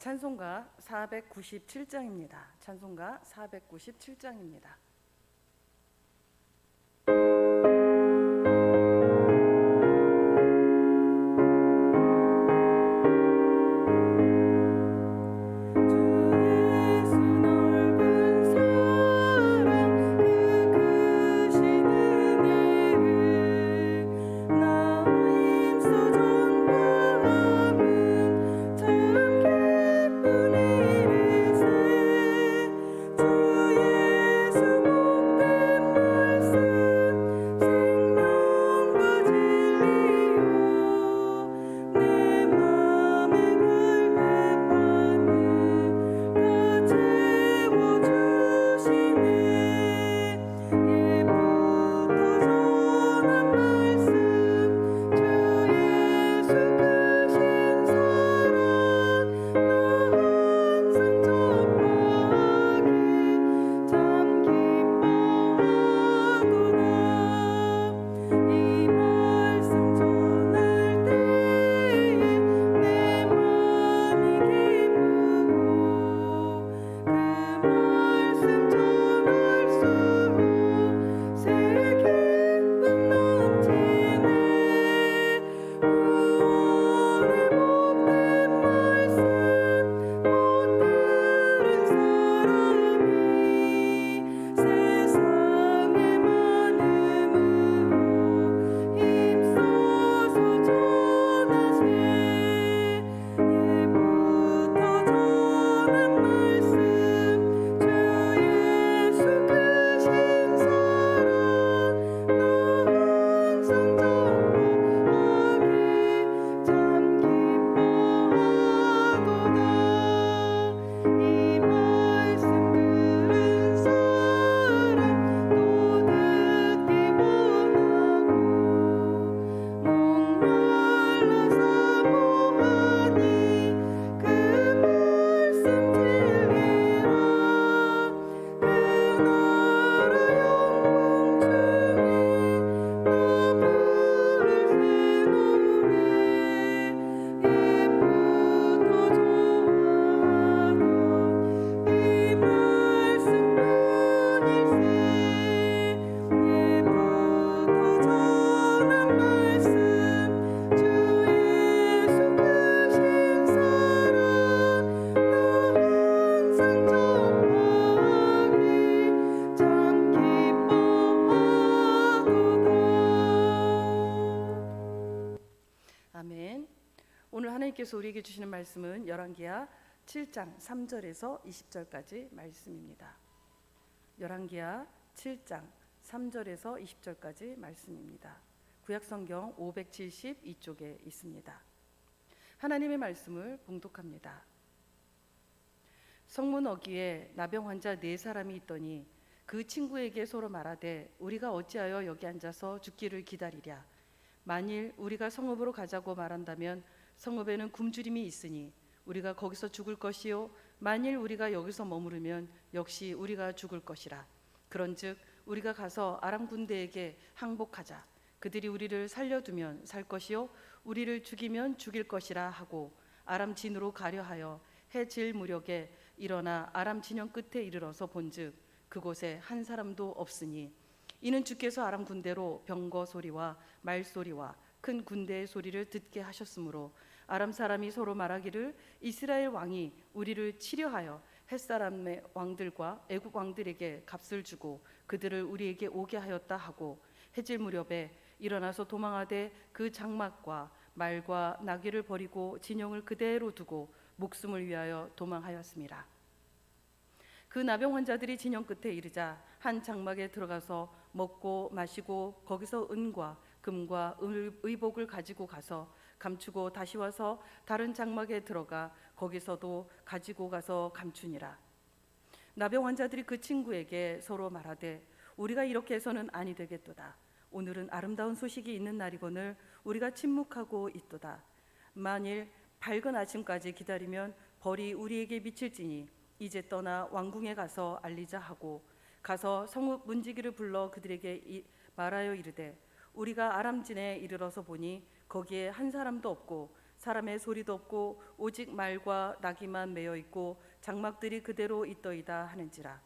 찬송가 497장입니다. 찬송가 497장입니다. 아멘. 오늘 하나님께서 우리에게 주시는 말씀은 열왕기하 7장 3절에서 20절까지 말씀입니다. 열왕기하 7장 3절에서 20절까지 말씀입니다. 구약성경 572쪽에 있습니다. 하나님의 말씀을 봉독합니다. 성문 어귀에 나병 환자 4사람이 있더니 그 친구에게 서로 말하되 우리가 어찌하여 여기 앉아서 죽기를 기다리랴. 만일 우리가 성읍으로 가자고 말한다면 성읍에는 굶주림이 있으니 우리가 거기서 죽을 것이요 만일 우리가 여기서 머무르면 역시 우리가 죽을 것이라. 그런즉 우리가 가서 아람 군대에게 항복하자. 그들이 우리를 살려두면 살 것이요 우리를 죽이면 죽일 것이라 하고 아람 진으로 가려 하여 해 질 무렵에 일어나 아람 진영 끝에 이르러서 본즉 그곳에 한 사람도 없으니 이는 주께서 아람 군대로 병거 소리와 말 소리와 큰 군대의 소리를 듣게 하셨으므로 아람 사람이 서로 말하기를 이스라엘 왕이 우리를 치려하여 햇사람의 왕들과 애국 왕들에게 값을 주고 그들을 우리에게 오게 하였다 하고 해질 무렵에 일어나서 도망하되 그 장막과 말과 나귀를 버리고 진영을 그대로 두고 목숨을 위하여 도망하였습니다. 그 나병 환자들이 진영 끝에 이르자 한 장막에 들어가서 먹고 마시고 거기서 은과 금과 의복을 가지고 가서 감추고 다시 와서 다른 장막에 들어가 거기서도 가지고 가서 감추니라. 나병 환자들이 그 친구에게 서로 말하되 우리가 이렇게 해서는 아니 되겠도다. 오늘은 아름다운 소식이 있는 날이거늘 우리가 침묵하고 있도다. 만일 밝은 아침까지 기다리면 벌이 우리에게 미칠지니 이제 떠나 왕궁에 가서 알리자 하고 가서 성읍 문지기를 불러 그들에게 말하여 이르되 우리가 아람진에 이르러서 보니 거기에 한 사람도 없고 사람의 소리도 없고 오직 말과 나귀만 매여 있고 장막들이 그대로 있더이다 하는지라.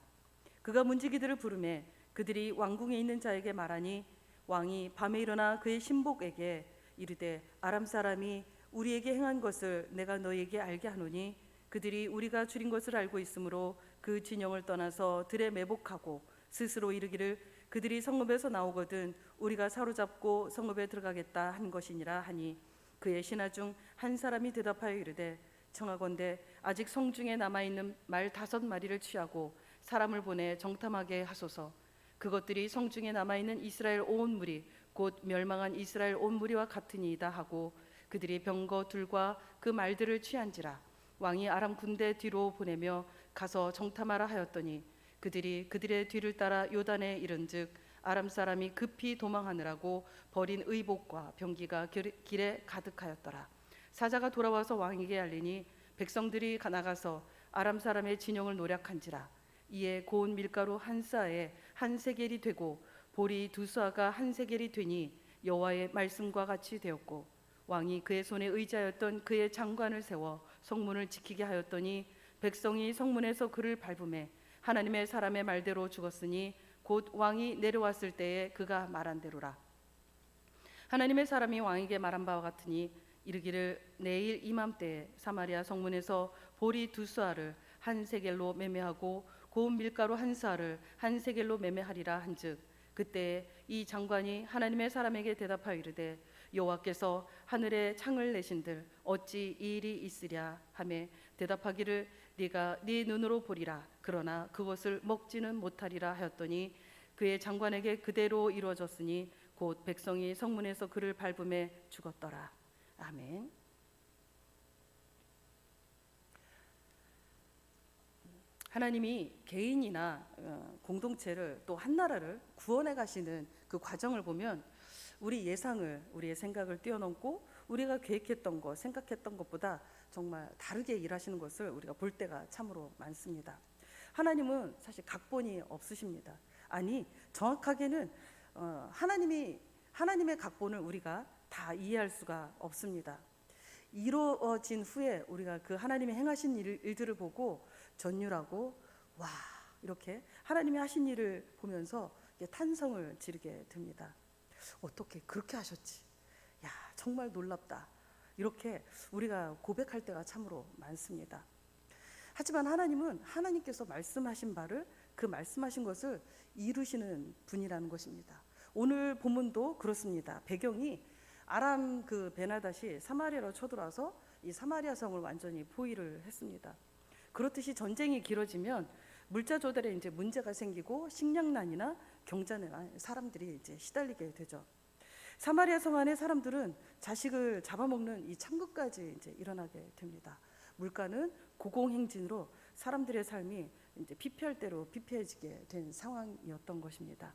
그가 문지기들을 부르매 그들이 왕궁에 있는 자에게 말하니 왕이 밤에 일어나 그의 신복에게 이르되 아람 사람이 우리에게 행한 것을 내가 너희에게 알게 하노니 그들이 우리가 줄인 것을 알고 있으므로 그 진영을 떠나서 들에 매복하고 스스로 이르기를 그들이 성읍에서 나오거든 우리가 사로잡고 성읍에 들어가겠다 한 것이니라 하니 그의 신하 중 한 사람이 대답하여 이르되 청하건대 아직 성중에 남아있는 말 5마리를 취하고 사람을 보내 정탐하게 하소서. 그것들이 성중에 남아있는 이스라엘 온 무리 곧 멸망한 이스라엘 온 무리와 같으니이다 하고 그들이 병거 둘과 그 말들을 취한지라. 왕이 아람 군대 뒤로 보내며 가서 정탐하라 하였더니 그들이 그들의 뒤를 따라 요단에 이른즉 아람 사람이 급히 도망하느라고 버린 의복과 병기가 길에 가득하였더라. 사자가 돌아와서 왕에게 알리니 백성들이 나가서 아람 사람의 진영을 노략한지라. 이에 고운 밀가루 한 싸에 한 세겔이 되고 보리 2수아가 한 세겔이 되니 여호와의 말씀과 같이 되었고 왕이 그의 손에 의지하였던 그의 장관을 세워 성문을 지키게 하였더니 백성이 성문에서 그를 밟음에 하나님의 사람의 말대로 죽었으니 곧 왕이 내려왔을 때에 그가 말한 대로라. 하나님의 사람이 왕에게 말한 바와 같으니 이르기를 내일 이맘때에 사마리아 성문에서 보리 2수아를 한 세겔로 매매하고 고운 밀가루 한 사를 한 세겔로 매매하리라 한즉 그때 이 장관이 하나님의 사람에게 대답하여 이르되 여호와께서 하늘에 창을 내신들 어찌 이 일이 있으랴 하매 대답하기를 네가 네 눈으로 보리라 그러나 그것을 먹지는 못하리라 하였더니 그의 장관에게 그대로 이루어졌으니 곧 백성이 성문에서 그를 밟음에 죽었더라. 아멘. 하나님이 개인이나 공동체를 또 한 나라를 구원해 가시는 그 과정을 보면 우리 예상을, 우리의 생각을 뛰어넘고 우리가 계획했던 것, 생각했던 것보다 정말 다르게 일하시는 것을 우리가 볼 때가 참으로 많습니다. 하나님은 사실 각본이 없으십니다. 아니, 정확하게는 하나님의 각본을 우리가 다 이해할 수가 없습니다. 이루어진 후에 우리가 그 하나님이 행하신 일들을 보고 전율하고 와 이렇게 하나님이 하신 일을 보면서 탄성을 지르게 됩니다. 어떻게 그렇게 하셨지? 야 정말 놀랍다. 이렇게 우리가 고백할 때가 참으로 많습니다. 하지만 하나님은 하나님께서 말씀하신 바를 그 말씀하신 것을 이루시는 분이라는 것입니다. 오늘 본문도 그렇습니다. 배경이 아람 그 베나닷이 사마리아로 쳐들어와서 이 사마리아 성을 완전히 포위를 했습니다. 그렇듯이 전쟁이 길어지면 물자 조달에 이제 문제가 생기고 식량난이나 경자난 사람들이 이제 시달리게 되죠. 사마리아 성 안의 사람들은 자식을 잡아먹는 이 참극까지 이제 일어나게 됩니다. 물가는 고공행진으로 사람들의 삶이 이제 피폐할 대로 피폐해지게 된 상황이었던 것입니다.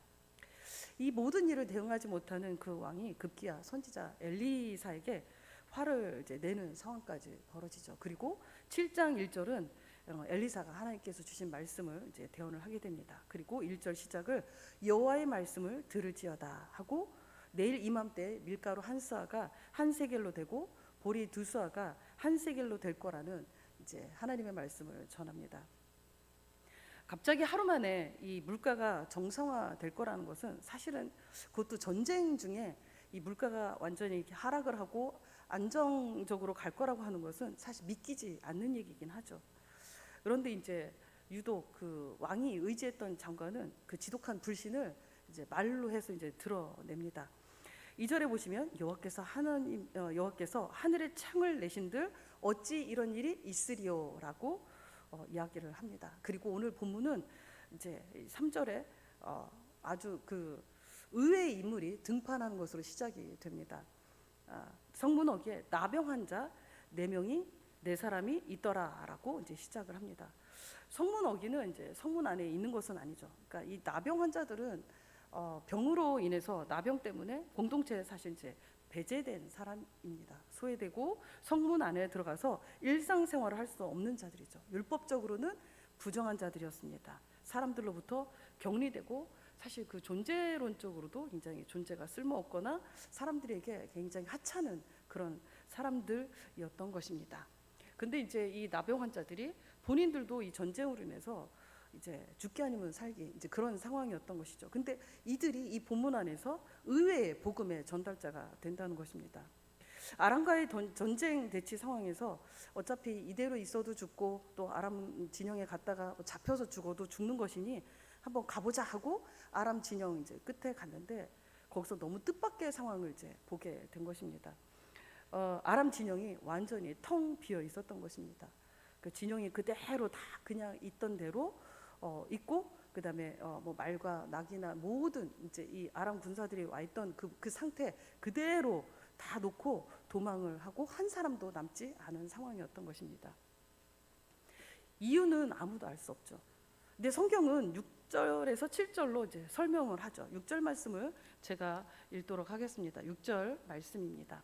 이 모든 일을 대응하지 못하는 그 왕이 급기야 선지자 엘리사에게 화를 이제 내는 상황까지 벌어지죠. 그리고 7장 1절은 엘리사가 하나님께서 주신 말씀을 이제 대언을 하게 됩니다. 그리고 1절 시작을 여호와의 말씀을 들을지어다 하고 내일 이맘때 밀가루 한 수아가 한 세겔로 되고 보리 2수아가 한 세겔로 될 거라는 이제 하나님의 말씀을 전합니다. 갑자기 하루 만에 이 물가가 정상화될 거라는 것은 사실은 그것도 전쟁 중에 이 물가가 완전히 이렇게 하락을 하고 안정적으로 갈 거라고 하는 것은 사실 믿기지 않는 얘기긴 하죠. 그런데 이제 유독 그 왕이 의지했던 장관은 그 지독한 불신을 이제 말로 해서 이제 드러냅니다. 2절에 보시면 여호와께서 하늘에 창을 내신들 어찌 이런 일이 있으리요라고 이야기를 합니다. 그리고 오늘 본문은 이제 3절에 아주 그 의외의 인물이 등판하는 것으로 시작이 됩니다. 성문어기에 나병 환자 4명이 4사람이 있더라라고 이제 시작을 합니다. 성문어기는 이제 성문 안에 있는 것은 아니죠. 그러니까 이 나병 환자들은 병으로 인해서 나병 때문에 공동체에 사실 이제 배제된 사람입니다. 소외되고 성문 안에 들어가서 일상생활을 할 수 없는 자들이죠. 율법적으로는 부정한 자들이었습니다. 사람들로부터 격리되고 사실 그 존재론적으로도 굉장히 존재가 쓸모없거나 사람들에게 굉장히 하찮은 그런 사람들이었던 것입니다. 근데 이제 이 나병 환자들이 본인들도 이 전쟁으로 인해서 이제 죽기 아니면 살기 이제 그런 상황이었던 것이죠. 근데 이들이 이 본문 안에서 의외의 복음의 전달자가 된다는 것입니다. 아람과의 전쟁 대치 상황에서 어차피 이대로 있어도 죽고 또 아람 진영에 갔다가 잡혀서 죽어도 죽는 것이니 한번 가보자 하고 아람 진영 이제 끝에 갔는데 거기서 너무 뜻밖의 상황을 이제 보게 된 것입니다. 아람 진영이 완전히 텅 비어 있었던 것입니다. 그 진영이 그대로 다 그냥 있던 대로 있고 그다음에 뭐 말과 낙이나 모든 이제 이 아람 군사들이 와 있던 그 상태 그대로 다 놓고 도망을 하고 한 사람도 남지 않은 상황이었던 것입니다. 이유는 아무도 알 수 없죠. 근데 성경은 6절에서 7절로 이제 설명을 하죠. 6절 말씀을 제가 읽도록 하겠습니다. 6절 말씀입니다.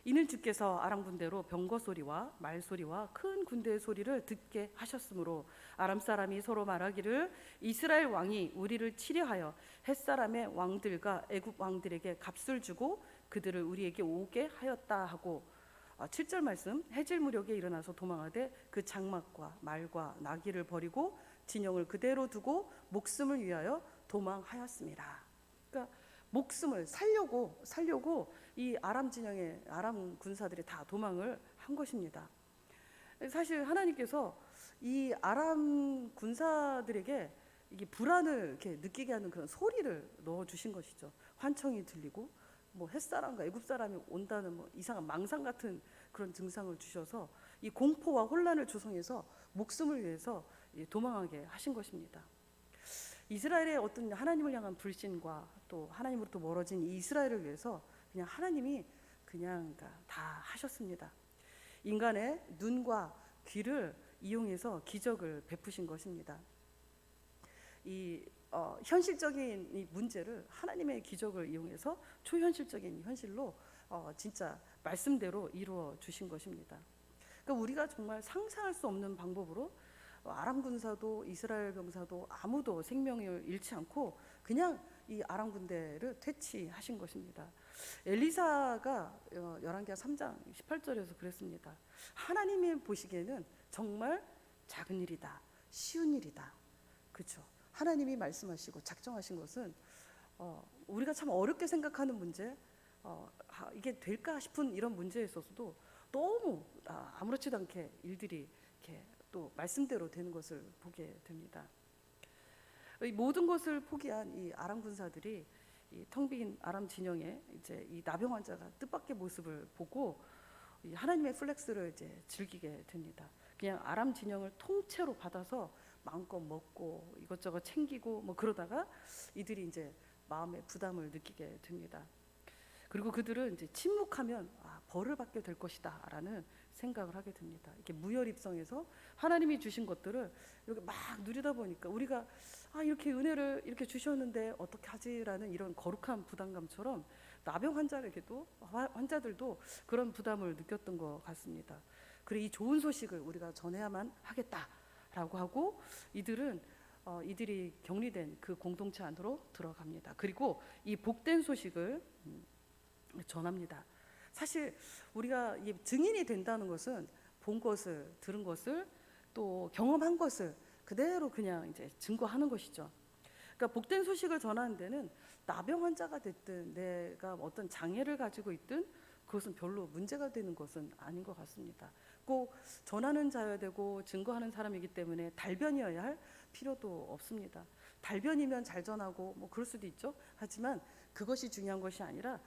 이는 주께서 아람 군대로 병거 소리와 말 소리와 큰 군대의 소리를 듣게 하셨으므로 아람 사람이 서로 말하기를 이스라엘 왕이 우리를 치려하여 햇사람의 왕들과 애굽 왕들에게 값을 주고 그들을 우리에게 오게 하였다 하고 7절 말씀 해질 무렵에 일어나서 도망하되 그 장막과 말과 나귀를 버리고 진영을 그대로 두고 목숨을 위하여 도망하였습니다. 그러니까 목숨을 살려고 이 아람 진영의 아람 군사들이 다 도망을 한 것입니다. 사실 하나님께서 이 아람 군사들에게 이게 불안을 이렇게 느끼게 하는 그런 소리를 넣어 주신 것이죠. 환청이 들리고 뭐 햇사람과 애굽 사람이 온다는 뭐 이상한 망상 같은 그런 증상을 주셔서 이 공포와 혼란을 조성해서 목숨을 위해서 도망하게 하신 것입니다. 이스라엘의 어떤 하나님을 향한 불신과 또 하나님으로부터 멀어진 이 이스라엘을 위해서 그냥 하나님이 그냥 다 하셨습니다. 인간의 눈과 귀를 이용해서 기적을 베푸신 것입니다. 이 현실적인 이 문제를 하나님의 기적을 이용해서 초현실적인 현실로 진짜 말씀대로 이루어 주신 것입니다. 그러니까 우리가 정말 상상할 수 없는 방법으로 아람 군사도 이스라엘 병사도 아무도 생명을 잃지 않고 그냥 이 아람 군대를 퇴치하신 것입니다. 엘리사가 열왕기하 3장 18절에서 그랬습니다. 하나님이 보시기에는 정말 작은 일이다, 쉬운 일이다. 그렇죠. 하나님이 말씀하시고 작정하신 것은 우리가 참 어렵게 생각하는 문제, 이게 될까 싶은 이런 문제에 있어서도 너무 아무렇지도 않게 일들이 이렇게 또 말씀대로 되는 것을 보게 됩니다. 이 모든 것을 포기한 이 아람 군사들이 이 텅 빈 아람 진영에 이제 이 나병 환자가 뜻밖의 모습을 보고 이 하나님의 플렉스를 이제 즐기게 됩니다. 그냥 아람 진영을 통째로 받아서 마음껏 먹고 이것저것 챙기고 뭐 그러다가 이들이 이제 마음의 부담을 느끼게 됩니다. 그리고 그들은 이제 침묵하면 벌을 받게 될 것이다라는 생각을 하게 됩니다. 이렇게 무혈입성해서 하나님이 주신 것들을 이렇게 막 누리다 보니까 우리가 이렇게 은혜를 이렇게 주셨는데 어떻게 하지라는 이런 거룩한 부담감처럼 나병 환자들도 그런 부담을 느꼈던 것 같습니다. 그래 이 좋은 소식을 우리가 전해야만 하겠다라고 하고 이들이 격리된 그 공동체 안으로 들어갑니다. 그리고 이 복된 소식을 전합니다. 사실 우리가 증인이 된다는 것은 본 것을, 들은 것을, 또 경험한 것을 그대로 그냥 이제 증거하는 것이죠. 그러니까 복된 소식을 전하는 데는 나병 환자가 됐든 내가 어떤 장애를 가지고 있든 그것은 별로 문제가 되는 것은 아닌 것 같습니다. 꼭 전하는 자여야 되고 증거하는 사람이기 때문에 달변이어야 할 필요도 없습니다. 달변이면 잘 전하고 뭐 그럴 수도 있죠. 하지만 그것이 중요한 것이 아니라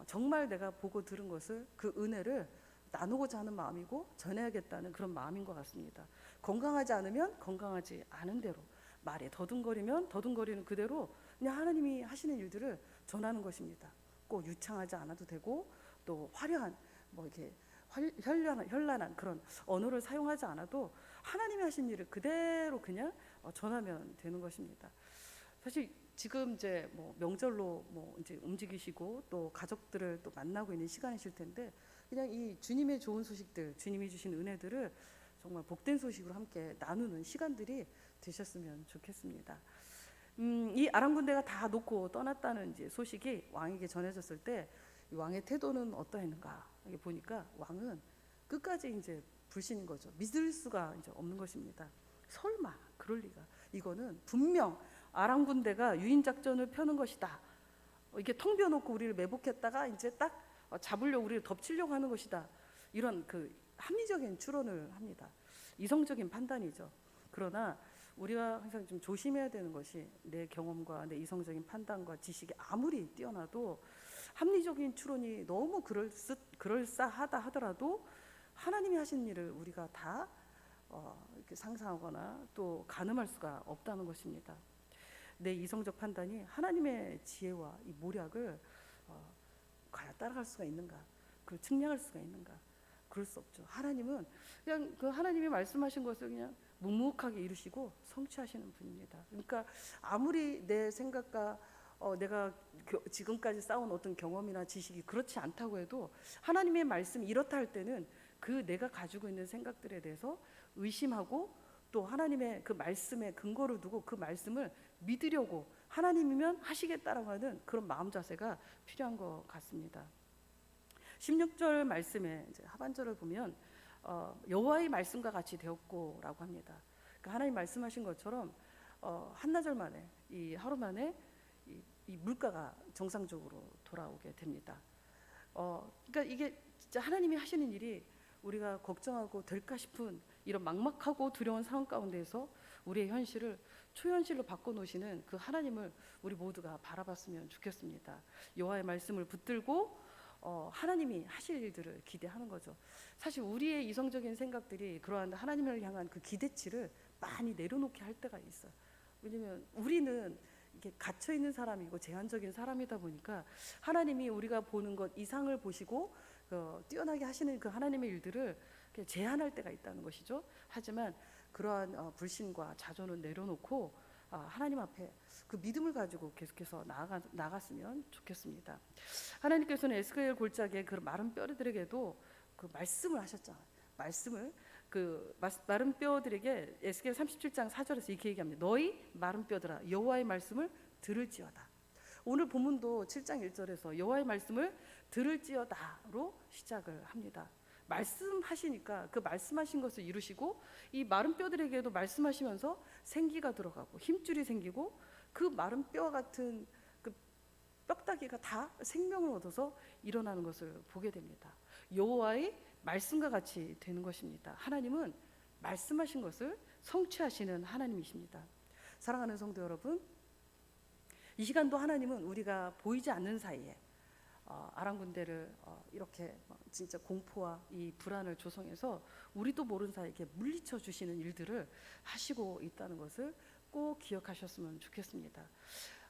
정말 내가 보고 들은 것을 그 은혜를 나누고자 하는 마음이고 전해야겠다는 그런 마음인 것 같습니다. 건강하지 않으면 건강하지 않은 대로, 말에 더듬거리면 더듬거리는 그대로 그냥 하나님이 하시는 일들을 전하는 것입니다. 꼭 유창하지 않아도 되고 또 화려한 뭐 이렇게 현란한 그런 언어를 사용하지 않아도 하나님이 하신 일을 그대로 그냥 전하면 되는 것입니다. 사실 지금 이제 뭐 명절로 뭐 이제 움직이시고 또 가족들을 또 만나고 있는 시간이실 텐데 그냥 이 주님의 좋은 소식들, 주님이 주신 은혜들을 정말 복된 소식으로 함께 나누는 시간들이 되셨으면 좋겠습니다. 이 아람 군대가 다 놓고 떠났다는 이제 소식이 왕에게 전해졌을 때 이 왕의 태도는 어떠했는가? 이게 보니까 왕은 끝까지 이제 불신인 거죠. 믿을 수가 이제 없는 것입니다. 설마 그럴 리가. 이거는 분명 아람 군대가 유인 작전을 펴는 것이다. 이게 텅 비어놓고 우리를 매복했다가 이제 딱 잡으려고 우리를 덮치려고 하는 것이다. 이런 그 합리적인 추론을 합니다. 이성적인 판단이죠. 그러나 우리가 항상 좀 조심해야 되는 것이 내 경험과 내 이성적인 판단과 지식이 아무리 뛰어나도 합리적인 추론이 너무 그럴싸하다 하더라도 하나님이 하신 일을 우리가 다 이렇게 상상하거나 또 가늠할 수가 없다는 것입니다. 내 이성적 판단이 하나님의 지혜와 이 모략을 과연 따라갈 수가 있는가? 그걸 측량할 수가 있는가? 그럴 수 없죠. 하나님은 그냥 그 하나님이 말씀하신 것을 그냥 묵묵하게 이루시고 성취하시는 분입니다. 그러니까 아무리 내 생각과 내가 지금까지 쌓은 어떤 경험이나 지식이 그렇지 않다고 해도 하나님의 말씀이 이렇다 할 때는 그 내가 가지고 있는 생각들에 대해서 의심하고 또 하나님의 그 말씀에 근거를 두고 그 말씀을 믿으려고 하나님이면 하시겠다라고 하는 그런 마음 자세가 필요한 것 같습니다. 16절 말씀에 이제 하반절을 보면 여호와의 말씀과 같이 되었고라고 합니다. 그러니까 하나님 말씀하신 것처럼 한나절 만에 이 하루 만에 이 물가가 정상적으로 돌아오게 됩니다. 그러니까 이게 진짜 하나님이 하시는 일이 우리가 걱정하고 될까 싶은 이런 막막하고 두려운 상황 가운데에서 우리의 현실을 초현실로 바꿔놓으시는 그 하나님을 우리 모두가 바라봤으면 좋겠습니다. 여호와의 말씀을 붙들고 하나님이 하실 일들을 기대하는 거죠. 사실 우리의 이성적인 생각들이 그러한 하나님을 향한 그 기대치를 많이 내려놓게 할 때가 있어요. 왜냐하면 우리는 이게 갇혀 있는 사람이고 제한적인 사람이다 보니까 하나님이 우리가 보는 것 이상을 보시고 뛰어나게 하시는 그 하나님의 일들을 제한할 때가 있다는 것이죠. 하지만 그러한 불신과 자존은 내려놓고 하나님 앞에 그 믿음을 가지고 계속해서 나갔으면 좋겠습니다. 하나님께서는 에스겔 골짜기에 그 마른 뼈들에게도 그 말씀을 하셨잖아요. 말씀을 그 마른 뼈들에게 에스겔 37장 4절에서 이렇게 얘기합니다. 너희 마른 뼈들아 여호와의 말씀을 들을지어다. 오늘 본문도 7장 1절에서 여호와의 말씀을 들을지어다로 시작을 합니다. 말씀하시니까 그 말씀하신 것을 이루시고 이 마른 뼈들에게도 말씀하시면서 생기가 들어가고 힘줄이 생기고 그 마른 뼈와 같은 그 뼈다귀가 다 생명을 얻어서 일어나는 것을 보게 됩니다. 여호와의 말씀과 같이 되는 것입니다. 하나님은 말씀하신 것을 성취하시는 하나님이십니다. 사랑하는 성도 여러분, 이 시간도 하나님은 우리가 보이지 않는 사이에 아람 군대를 이렇게 진짜 공포와 이 불안을 조성해서 우리도 모르는 사이에 물리쳐 주시는 일들을 하시고 있다는 것을 꼭 기억하셨으면 좋겠습니다.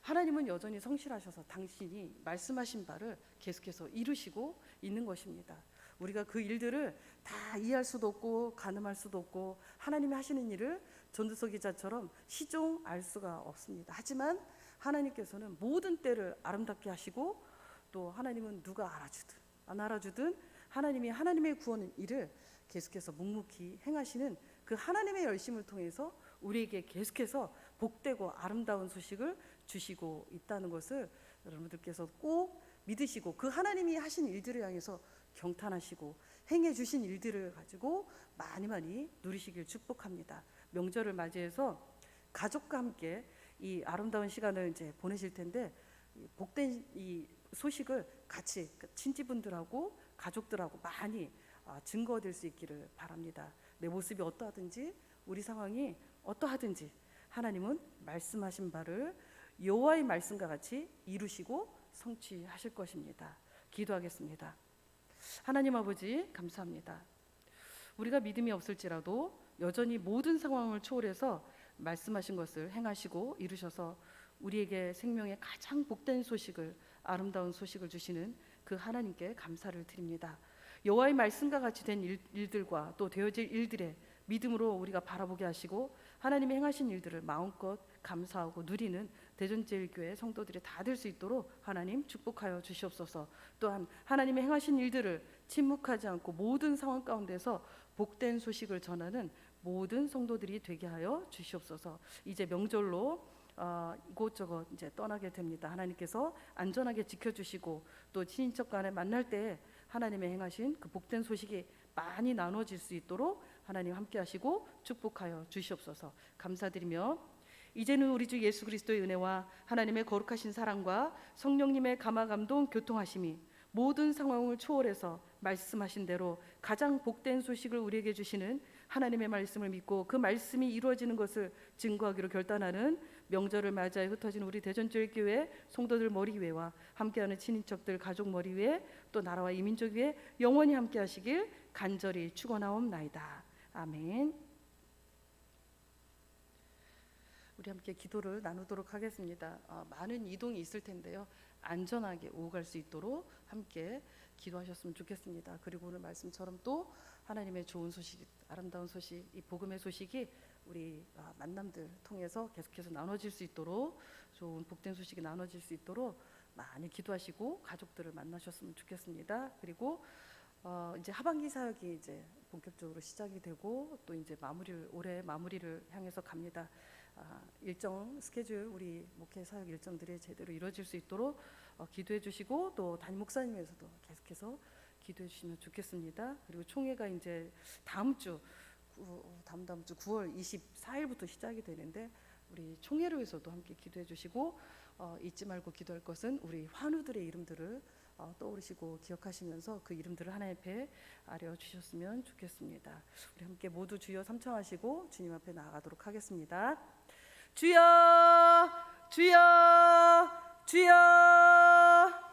하나님은 여전히 성실하셔서 당신이 말씀하신 바를 계속해서 이루시고 있는 것입니다. 우리가 그 일들을 다 이해할 수도 없고 가늠할 수도 없고 하나님이 하시는 일을 전두석 기자처럼 시종 알 수가 없습니다. 하지만 하나님께서는 모든 때를 아름답게 하시고 또 하나님은 누가 알아주든 안 알아주든 하나님이 하나님의 구원 일을 계속해서 묵묵히 행하시는 그 하나님의 열심을 통해서 우리에게 계속해서 복되고 아름다운 소식을 주시고 있다는 것을 여러분들께서 꼭 믿으시고 그 하나님이 하신 일들을 향해서 경탄하시고 행해 주신 일들을 가지고 많이 누리시길 축복합니다. 명절을 맞이해서 가족과 함께 이 아름다운 시간을 이제 보내실 텐데 복된 이 소식을 같이 친지분들하고 가족들하고 많이 증거될 수 있기를 바랍니다. 내 모습이 어떠하든지 우리 상황이 어떠하든지 하나님은 말씀하신 바를 여호와의 말씀과 같이 이루시고 성취하실 것입니다. 기도하겠습니다. 하나님 아버지 감사합니다. 우리가 믿음이 없을지라도 여전히 모든 상황을 초월해서 말씀하신 것을 행하시고 이루셔서 우리에게 생명의 가장 복된 소식을 아름다운 소식을 주시는 그 하나님께 감사를 드립니다. 여호와의 말씀과 같이 된 일들과 또 되어질 일들에 믿음으로 우리가 바라보게 하시고 하나님이 행하신 일들을 마음껏 감사하고 누리는 대전제일교회 성도들이 다 될 수 있도록 하나님 축복하여 주시옵소서. 또한 하나님이 행하신 일들을 침묵하지 않고 모든 상황 가운데서 복된 소식을 전하는 모든 성도들이 되게 하여 주시옵소서. 이제 명절로 이곳저곳 이제 떠나게 됩니다. 하나님께서 안전하게 지켜주시고 또 친인척 간에 만날 때 하나님의 행하신 그 복된 소식이 많이 나눠질 수 있도록 하나님 함께 하시고 축복하여 주시옵소서. 감사드리며 이제는 우리 주 예수 그리스도의 은혜와 하나님의 거룩하신 사랑과 성령님의 감화감동 교통하심이 모든 상황을 초월해서 말씀하신 대로 가장 복된 소식을 우리에게 주시는 하나님의 말씀을 믿고 그 말씀이 이루어지는 것을 증거하기로 결단하는 명절을 맞이하여 흩어진 우리 대전교회 성도들 머리 위에와 함께하는 친인척들 가족 머리 위에 또 나라와 이민족 위에 영원히 함께 하시길 간절히 축원하옵나이다. 아멘. 우리 함께 기도를 나누도록 하겠습니다. 많은 이동이 있을 텐데요. 안전하게 오고 갈 수 있도록 함께 기도하셨으면 좋겠습니다. 그리고 오늘 말씀처럼 또 하나님의 좋은 소식, 아름다운 소식, 이 복음의 소식이 우리 만남들 통해서 계속해서 나눠질 수 있도록 좋은 복된 소식이 나눠질 수 있도록 많이 기도하시고 가족들을 만나셨으면 좋겠습니다. 그리고 이제 하반기 사역이 이제 본격적으로 시작이 되고 또 이제 올해 마무리를 향해서 갑니다. 일정 스케줄 우리 목회 사역 일정들이 제대로 이루어질 수 있도록 기도해 주시고 또 담임 목사님에서도 계속해서 기도해 주시면 좋겠습니다. 그리고 총회가 이제 다음 주 9월 24일부터 시작이 되는데 우리 총회를 위해서도 함께 기도해 주시고 잊지 말고 기도할 것은 우리 환우들의 이름들을 떠오르시고 기억하시면서 그 이름들을 하나님 앞에 아려 주셨으면 좋겠습니다. 우리 함께 모두 주여 삼청하시고 주님 앞에 나아가도록 하겠습니다. 주여 주여 주여